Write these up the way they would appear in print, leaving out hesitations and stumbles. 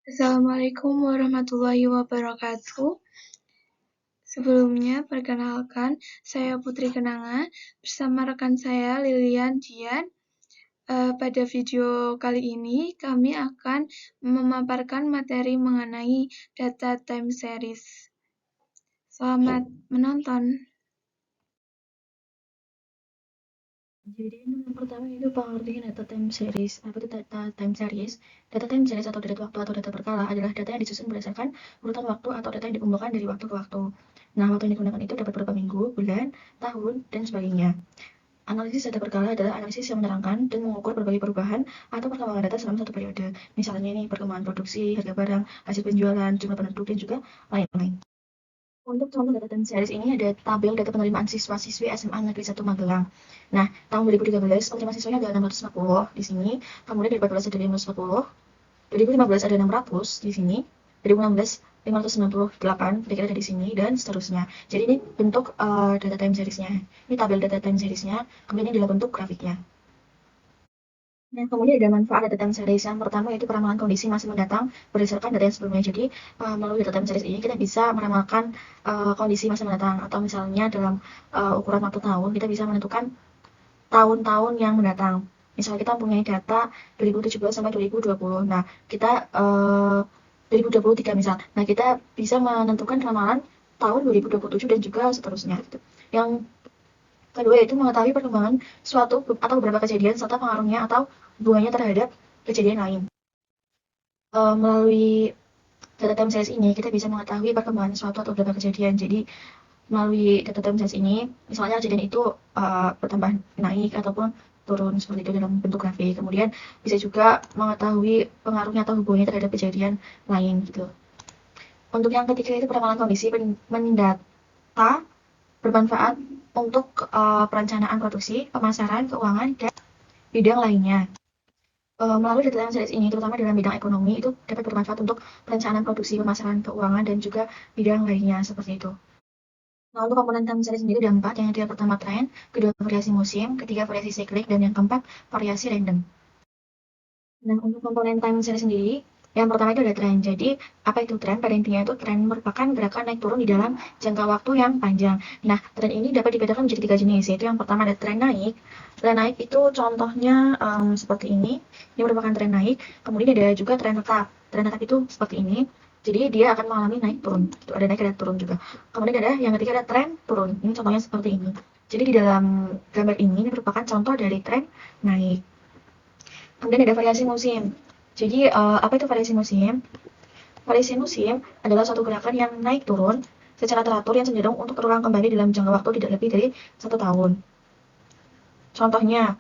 Assalamualaikum warahmatullahi wabarakatuh. Sebelumnya, perkenalkan, saya Putri Kenanga bersama rekan saya Lilian Dian. Pada video kali ini, kami akan memaparkan materi mengenai data time series. Selamat menonton. Jadi yang pertama itu pengertian data time series. Apa itu data time series? Data time series atau data waktu atau data berkala adalah data yang disusun berdasarkan urutan waktu atau data yang dikumpulkan dari waktu ke waktu. Nah, waktu yang digunakan itu dapat berupa minggu, bulan, tahun, dan sebagainya. Analisis data berkala adalah analisis yang menerangkan dan mengukur berbagai perubahan atau perkembangan data selama satu periode. Misalnya ini perkembangan produksi, harga barang, hasil penjualan, jumlah penduduk, dan juga lain-lain. Untuk contoh data time series ini ada tabel data penerimaan siswa-siswi SMA Negeri 1 Magelang. Nah, tahun 2013 penerimaan siswanya ada 640 di sini, kemudian 2014 ada 540, 2015 ada 600 di sini, 2016 598 kira-kira ada di sini, dan seterusnya. Jadi ini bentuk data time seriesnya. Ini tabel data time seriesnya, kemudian ini adalah bentuk grafiknya. Nah, kemudian ada manfaat data time series. Yang pertama yaitu peramalan kondisi masa mendatang berdasarkan data yang sebelumnya. Jadi, melalui data time series ini kita bisa meramalkan kondisi masa mendatang. Atau misalnya dalam ukuran waktu tahun, kita bisa menentukan tahun-tahun yang mendatang. Misalnya kita mempunyai data 2017 sampai 2020. Nah, kita 2023 misal. Nah, kita bisa menentukan ramalan tahun 2027 dan juga seterusnya. Gitu. Yang kedua yaitu mengetahui perkembangan suatu atau beberapa kejadian serta pengaruhnya atau hubungannya terhadap kejadian lain. Melalui data time series ini kita bisa mengetahui perkembangan suatu atau beberapa kejadian. Jadi melalui data time series ini, misalnya kejadian itu bertambah naik ataupun turun seperti itu dalam bentuk grafik. Kemudian bisa juga mengetahui pengaruhnya atau hubungannya terhadap kejadian lain gitu. Untuk yang ketiga itu peramalan kondisi mendata bermanfaat untuk perencanaan produksi, pemasaran, keuangan, dan bidang lainnya. Melalui data time series ini, terutama dalam bidang ekonomi, itu dapat bermanfaat untuk perencanaan produksi, pemasaran, keuangan, dan juga bidang lainnya seperti itu. Nah, untuk komponen time series sendiri ada 4, yang pertama tren, kedua variasi musim, ketiga variasi siklik, dan yang keempat variasi random. Nah, untuk komponen time series sendiri, yang pertama itu ada tren. Jadi, apa itu tren? Pada intinya itu tren merupakan gerakan naik turun di dalam jangka waktu yang panjang. Nah, tren ini dapat dibedakan menjadi 3 jenis, yaitu yang pertama ada tren naik. Tren naik itu contohnya seperti ini. Ini merupakan tren naik. Kemudian ada juga tren tetap. Tren tetap itu seperti ini. Jadi dia akan mengalami naik turun. Itu ada naik ada turun juga. Kemudian ada yang ketiga ada tren turun. Ini contohnya seperti ini. Jadi di dalam gambar ini merupakan contoh dari tren naik. Kemudian ada variasi musim. Jadi, apa itu variasi musim? Variasi musim adalah suatu gerakan yang naik turun secara teratur yang cenderung untuk terulang kembali dalam jangka waktu tidak lebih dari 1 tahun. Contohnya,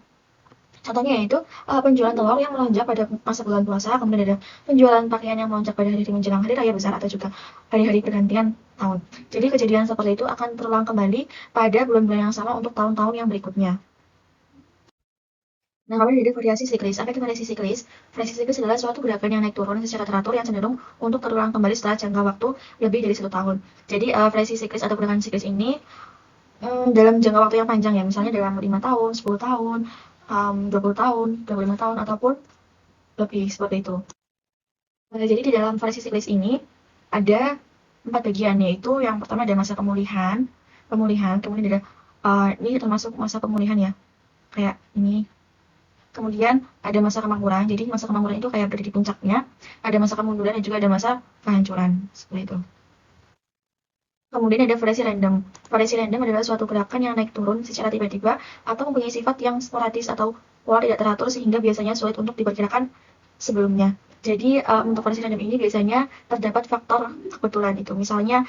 contohnya yaitu penjualan telur yang melonjak pada masa bulan puasa, kemudian ada penjualan pakaian yang melonjak pada hari menjelang hari raya besar atau juga hari-hari pergantian tahun. Jadi kejadian seperti itu akan terulang kembali pada bulan-bulan yang sama untuk tahun-tahun yang berikutnya. Nah, kemudian ada variasi siklis. Apa itu variasi siklis? Variasi siklis adalah suatu gerakan yang naik turun secara teratur yang cenderung untuk terulang kembali setelah jangka waktu lebih dari 1 tahun. Jadi, variasi siklis atau gerakan siklis ini dalam jangka waktu yang panjang ya, misalnya dalam 5 tahun, 10 tahun, 20 tahun, 25 tahun, ataupun lebih seperti itu. Jadi di dalam variasi siklis ini ada 4 bagian, yaitu yang pertama ada masa pemulihan, kemudian ada ini termasuk masa pemulihan ya, kayak ini. Kemudian ada masa kemakmuran, jadi masa kemakmuran itu kayak berada di puncaknya, ada masa kemunduran dan juga ada masa kehancuran, seperti itu. Kemudian ada variasi random. Variasi random adalah suatu gerakan yang naik turun secara tiba-tiba atau mempunyai sifat yang sporadis atau pola tidak teratur sehingga biasanya sulit untuk diperkirakan sebelumnya. Jadi untuk variasi random ini biasanya terdapat faktor kebetulan itu. Misalnya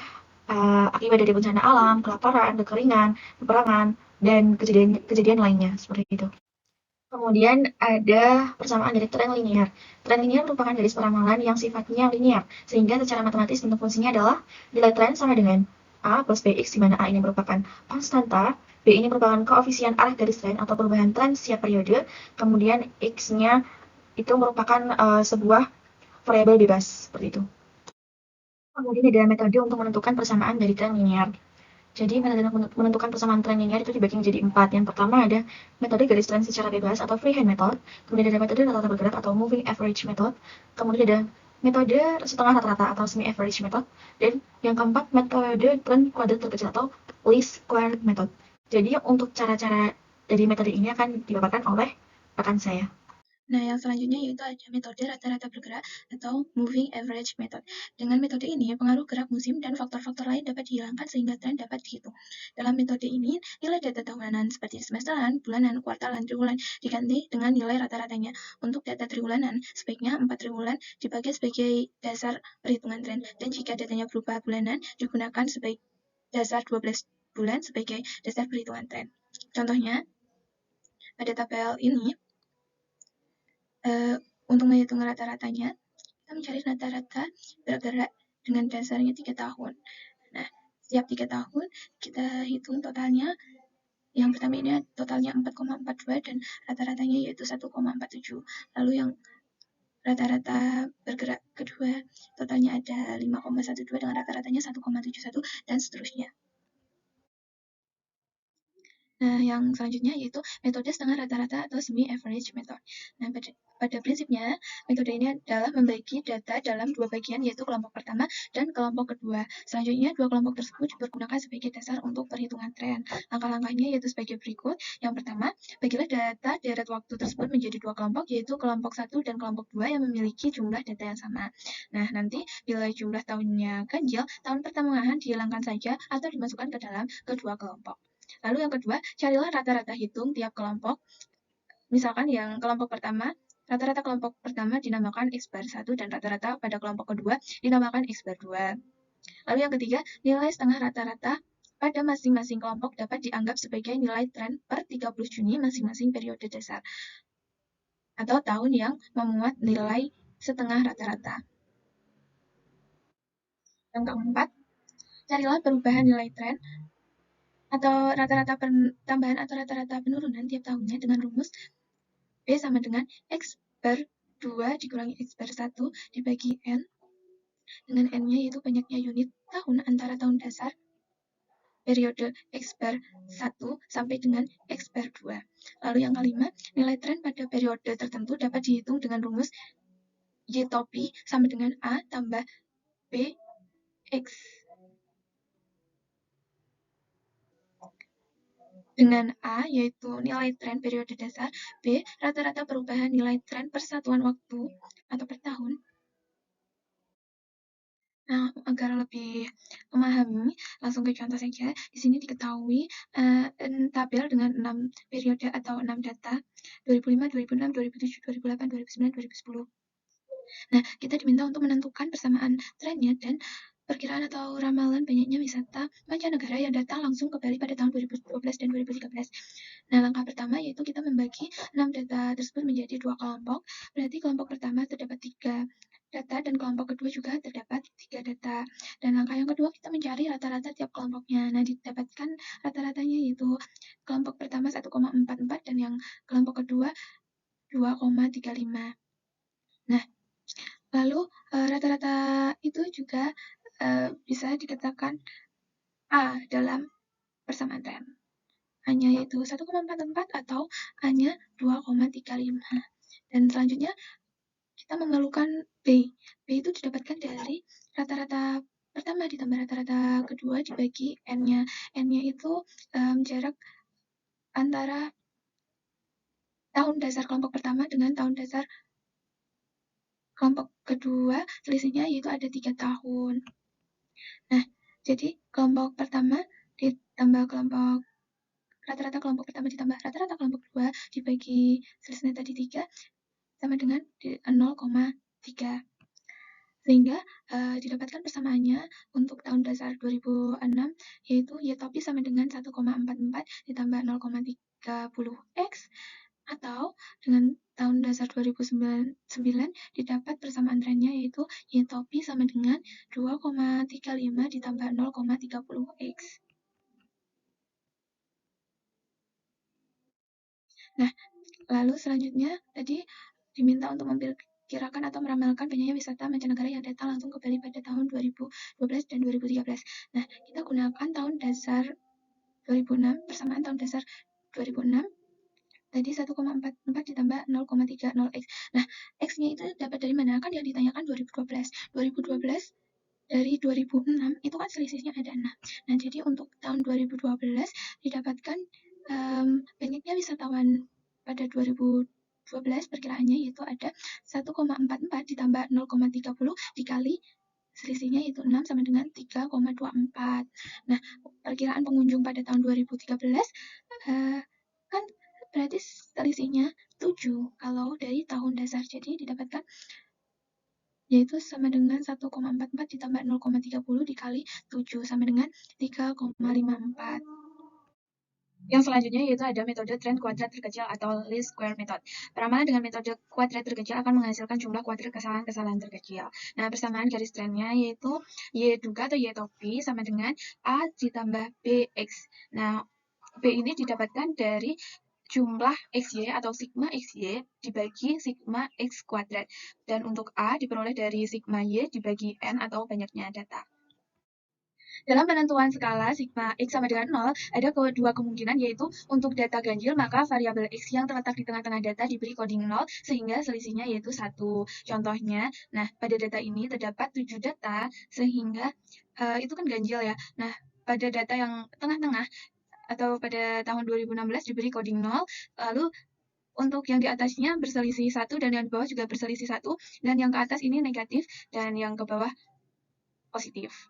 akibat dari bencana alam, kelaparan, kekeringan, peperangan, dan kejadian lainnya seperti itu. Kemudian ada persamaan dari tren linear. Tren linear merupakan garis peramalan yang sifatnya linear, sehingga secara matematis bentuk fungsinya adalah nilai tren sama dengan A plus Bx, di mana A ini merupakan konstanta, B ini merupakan koefisien arah garis tren atau perubahan tren setiap periode, kemudian X-nya itu merupakan sebuah variabel bebas, seperti itu. Kemudian ada metode untuk menentukan persamaan dari tren linear. Jadi metode menentukan persamaan tren linear itu dibagi menjadi 4. Yang pertama ada metode garis tren secara bebas atau freehand method. Kemudian ada metode rata-rata bergerak atau moving average method. Kemudian ada metode setengah rata-rata atau semi-average method, dan yang keempat metode tren kuadrat terkecil atau least square method. Jadi untuk cara-cara dari metode ini akan dipaparkan oleh rekan saya. Nah, yang selanjutnya yaitu ada metode rata-rata bergerak atau moving average method. Dengan metode ini, pengaruh gerak musim dan faktor-faktor lain dapat dihilangkan sehingga tren dapat dihitung. Dalam metode ini, nilai data tahunan seperti semesteran, bulanan, kuartalan, triwulan diganti dengan nilai rata-ratanya. Untuk data triwulanan, sebaiknya 4 triwulan dipakai sebagai dasar perhitungan tren, dan jika datanya berupa bulanan, digunakan sebagai dasar 12 bulan sebagai dasar perhitungan tren. Contohnya, pada tabel ini, untuk menghitung rata-ratanya, kita mencari rata-rata bergerak dengan dasarnya 3 tahun. Nah, setiap 3 tahun kita hitung totalnya. Yang pertama ini totalnya 4,42 dan rata-ratanya yaitu 1,47. Lalu yang rata-rata bergerak kedua totalnya ada 5,12 dengan rata-ratanya 1,71 dan seterusnya. Nah, yang selanjutnya yaitu metode setengah rata-rata atau semi-average method. Nah, pada prinsipnya, metode ini adalah membagi data dalam dua bagian, yaitu kelompok pertama dan kelompok kedua. Selanjutnya, dua kelompok tersebut dipergunakan sebagai dasar untuk perhitungan tren. Langkah-langkahnya yaitu sebagai berikut. Yang pertama, bagilah data deret waktu tersebut menjadi dua kelompok, yaitu kelompok 1 dan kelompok 2 yang memiliki jumlah data yang sama. Nah, nanti bila jumlah tahunnya ganjil, tahun pertengahan dihilangkan saja atau dimasukkan ke dalam kedua kelompok. Lalu yang kedua, carilah rata-rata hitung tiap kelompok. Misalkan yang kelompok pertama, rata-rata kelompok pertama dinamakan X bar 1 dan rata-rata pada kelompok kedua dinamakan X bar 2. Lalu yang ketiga, nilai setengah rata-rata pada masing-masing kelompok dapat dianggap sebagai nilai tren per 30 Juni masing-masing periode dasar atau tahun yang memuat nilai setengah rata-rata. Yang keempat, carilah perubahan nilai tren atau rata-rata tambahan atau rata-rata penurunan tiap tahunnya dengan rumus B sama dengan X bar 2 dikurangi X bar 1 dibagi N, dengan N-nya yaitu banyaknya unit tahun antara tahun dasar periode X bar 1 sampai dengan X bar 2. Lalu yang kelima, nilai tren pada periode tertentu dapat dihitung dengan rumus Y topi sama dengan A tambah B X. Dengan A, yaitu nilai tren periode dasar, B, rata-rata perubahan nilai tren per satuan waktu atau per tahun. Nah, agar lebih memahami, langsung ke contoh saja. Di sini diketahui tabel dengan 6 periode atau 6 data, 2005, 2006, 2007, 2008, 2009, 2010. Nah, kita diminta untuk menentukan persamaan trennya dan perkiraan atau ramalan banyaknya wisata mancanegara yang datang langsung ke Bali pada tahun 2012 dan 2013. Nah, langkah pertama yaitu kita membagi 6 data tersebut menjadi dua kelompok. Berarti kelompok pertama terdapat 3 data dan kelompok kedua juga terdapat 3 data. Dan langkah yang kedua kita mencari rata-rata tiap kelompoknya. Nah, didapatkan rata-ratanya yaitu kelompok pertama 1,44 dan yang kelompok kedua 2,35. Nah, lalu rata-rata itu juga bisa dikatakan A dalam persamaan tren. A-nya yaitu 1,44 atau A-nya 2,35. Dan selanjutnya kita memerlukan B. B itu didapatkan dari rata-rata pertama ditambah rata-rata kedua dibagi N-nya. N-nya itu jarak antara tahun dasar kelompok pertama dengan tahun dasar kelompok kedua, selisihnya yaitu ada 3 tahun. Nah, jadi kelompok pertama ditambah kelompok rata-rata kelompok pertama ditambah rata-rata kelompok kedua dibagi selisihnya tadi 3 sama dengan 0,3. Sehingga didapatkan persamaannya untuk tahun dasar 2006 yaitu Y topi sama dengan 1,44 ditambah 0,30X, atau dengan tahun dasar 2009 didapat persamaan trennya yaitu Y topi sama dengan 2,35 ditambah 0,30X. Nah, lalu selanjutnya tadi diminta untuk memperkirakan atau meramalkan banyaknya wisata mancanegara yang datang langsung ke Bali pada tahun 2012 dan 2013. Nah, kita gunakan tahun dasar 2006, persamaan tahun dasar 2006 tadi 1,44 ditambah 0,30x. Nah, x-nya itu dapat dari mana? Kan yang ditanyakan 2012. 2012 dari 2006 itu kan selisihnya ada 6. Nah, jadi untuk tahun 2012 didapatkan banyaknya wisatawan pada 2012 perkiraannya yaitu ada 1,44 ditambah 0,30 dikali selisihnya yaitu 6 sama dengan 3,24. Nah, perkiraan pengunjung pada tahun 2013 kan berarti selisihnya 7 kalau dari tahun dasar. Jadi didapatkan yaitu sama dengan 1,44 ditambah 0,30 dikali 7 sama dengan 3,54. Yang selanjutnya yaitu ada metode tren kuadrat terkecil atau least square method. Peramalan dengan metode kuadrat terkecil akan menghasilkan jumlah kuadrat kesalahan-kesalahan terkecil. Nah, persamaan garis trennya yaitu Y duga atau Y topi sama dengan A ditambah BX. Nah, B ini didapatkan dari jumlah XY atau sigma XY dibagi sigma X kuadrat. Dan untuk A diperoleh dari sigma Y dibagi N atau banyaknya data. Dalam penentuan skala sigma X sama dengan 0, ada dua kemungkinan yaitu untuk data ganjil maka variabel X yang terletak di tengah-tengah data diberi coding 0 sehingga selisihnya yaitu 1. Contohnya, nah pada data ini terdapat 7 data sehingga itu kan ganjil ya. Nah, pada data yang tengah-tengah atau pada tahun 2016 diberi coding 0, lalu untuk yang di atasnya berselisih 1 dan yang di bawah juga berselisih 1, dan yang ke atas ini negatif dan yang ke bawah positif.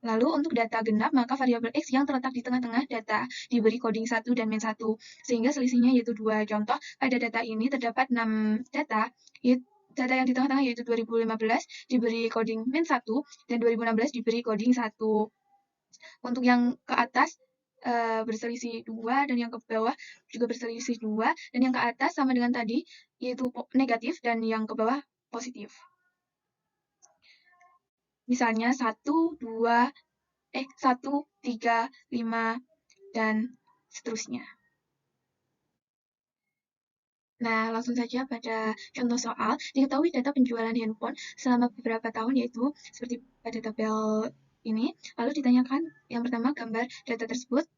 Lalu untuk data genap, maka variabel X yang terletak di tengah-tengah data diberi coding 1 dan min 1, sehingga selisihnya yaitu 2. Contoh, pada data ini terdapat 6 data, data yang di tengah-tengah yaitu 2015 diberi coding min 1, dan 2016 diberi coding 1. Untuk yang ke atas berselisih 2, dan yang ke bawah juga berselisih 2, dan yang ke atas sama dengan tadi, yaitu negatif, dan yang ke bawah positif. Misalnya 1, 2, 1, 3, 5, dan seterusnya. Nah, langsung saja pada contoh soal. Diketahui data penjualan handphone selama beberapa tahun, yaitu seperti pada tabel ini. Lalu ditanyakan yang pertama gambar data tersebut,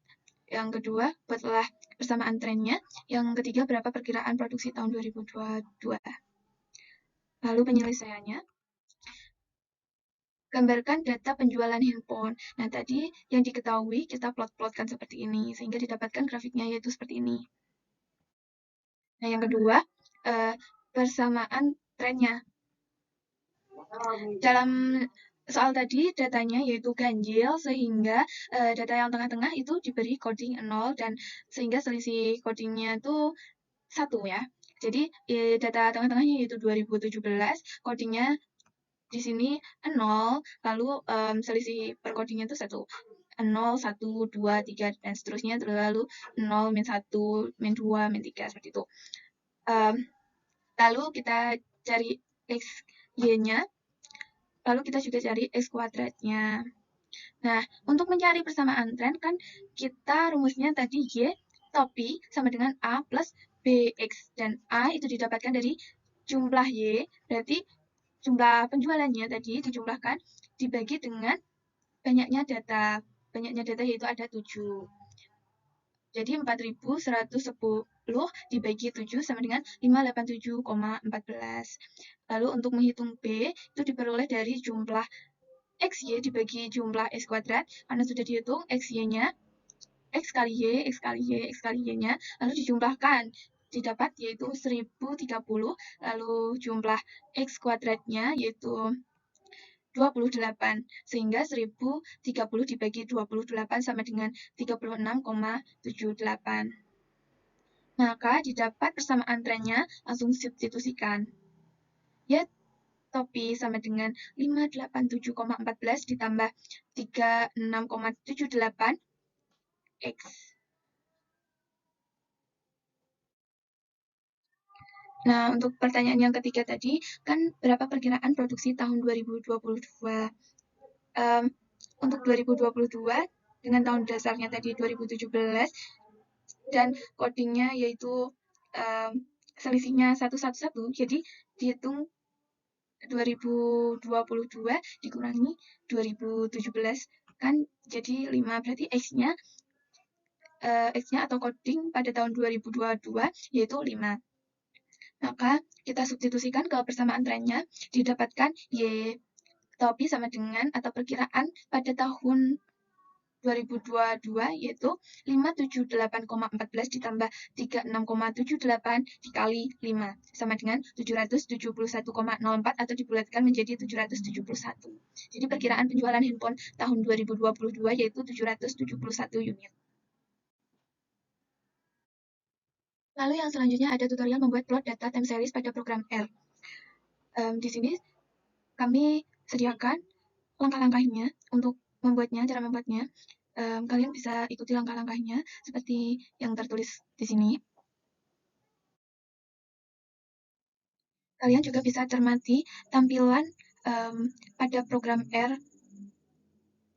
yang kedua buatlah persamaan trennya, yang ketiga berapa perkiraan produksi tahun 2022. Lalu penyelesaiannya, gambarkan data penjualan handphone. Nah, tadi yang diketahui kita plot-plotkan seperti ini, sehingga didapatkan grafiknya yaitu seperti ini. Nah, yang kedua, persamaan trennya. Dalam soal tadi, datanya yaitu ganjil, sehingga data yang tengah-tengah itu diberi coding 0, dan sehingga selisih codingnya itu 1 ya. Jadi, data tengah-tengahnya yaitu 2017, codingnya di sini 0, lalu selisih per codingnya itu 1. 0, 1, 2, 3, dan seterusnya, lalu 0, min 1, min 2, min 3, seperti itu. Lalu kita cari X, Y-nya, lalu kita juga cari X kuadratnya. Nah, untuk mencari persamaan tren kan kita rumusnya tadi Y topi sama dengan A plus BX, dan A itu didapatkan dari jumlah Y, berarti jumlah penjualannya tadi dijumlahkan dibagi dengan banyaknya data. Banyaknya data yaitu ada 7. Jadi 4.110 dibagi 7 sama dengan 587,14. Lalu untuk menghitung B itu diperoleh dari jumlah XY dibagi jumlah X kuadrat, karena sudah dihitung XY-nya, X kali Y, X kali Y, X kali Y-nya, lalu dijumlahkan. Didapat yaitu 1030, lalu jumlah X kuadratnya yaitu 28, sehingga 1030 dibagi 28 sama dengan 36,78. Maka didapat persamaan trennya, langsung substitusikan. Ya, topi sama dengan 587,14 ditambah 36,78 X. Nah, untuk pertanyaan yang ketiga tadi, kan berapa perkiraan produksi tahun 2022? Untuk 2022, dengan tahun dasarnya tadi 2017, dan codingnya yaitu selisihnya 111, jadi dihitung 2022 dikurangi 2017 kan jadi 5, berarti X-nya X-nya atau coding pada tahun 2022 yaitu 5. Maka kita substitusikan ke persamaan trennya, didapatkan Y topi sama dengan atau perkiraan pada tahun 2022 yaitu 578,14 ditambah 36,78 dikali 5 sama dengan 771,04 atau dibulatkan menjadi 771. Jadi perkiraan penjualan handphone tahun 2022 yaitu 771 unit. Lalu yang selanjutnya ada tutorial membuat plot data time series pada program R. Di sini kami sediakan langkah-langkahnya untuk membuatnya, cara membuatnya. Kalian bisa ikuti langkah-langkahnya seperti yang tertulis di sini. Kalian juga bisa cermati tampilan pada program R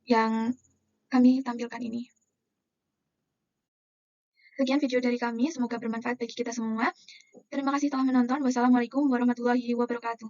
yang kami tampilkan ini. Sekian video dari kami, semoga bermanfaat bagi kita semua. Terima kasih telah menonton. Wassalamualaikum warahmatullahi wabarakatuh.